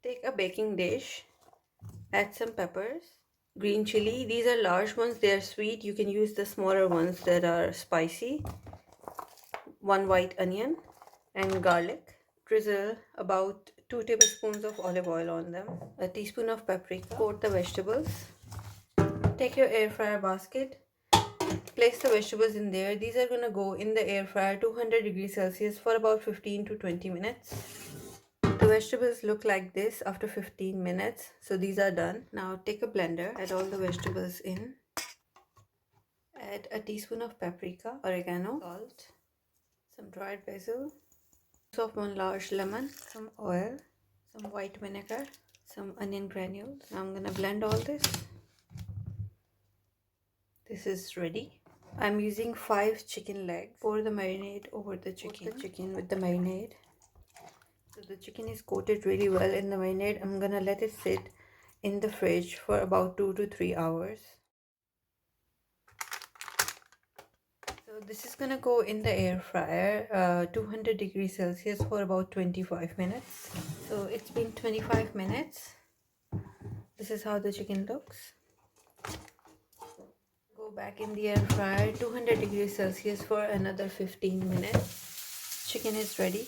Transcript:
Take a baking dish, add some peppers, green chili. These are large ones, they are sweet. You can use the smaller ones that are spicy. 1 white onion and garlic. Drizzle about 2 tablespoons of olive oil on them. A teaspoon of paprika. Coat the vegetables. Take your air fryer basket. Place the vegetables in there. These are gonna go in the air fryer 200 degrees Celsius for about 15 to 20 minutes. The vegetables look like this after 15 minutes. So these are done. Now take a blender, add all the vegetables in. Add a teaspoon of paprika, oregano, salt, some dried basil, of 1 large lemon, some oil, some white vinegar, some onion granules. Now I'm gonna blend all this. This is ready. I'm using 5 chicken legs. Pour the marinade over the chicken. Coat the chicken with the marinade. So the chicken is coated really well in the marinade. I'm gonna let it sit in the fridge for about 2 to 3 hours. So this is gonna go in the air fryer 200 degrees Celsius for about 25 minutes. So it's been 25 minutes. This is how the chicken looks. Go back in the air fryer 200 degrees Celsius for another 15 minutes. Chicken is ready.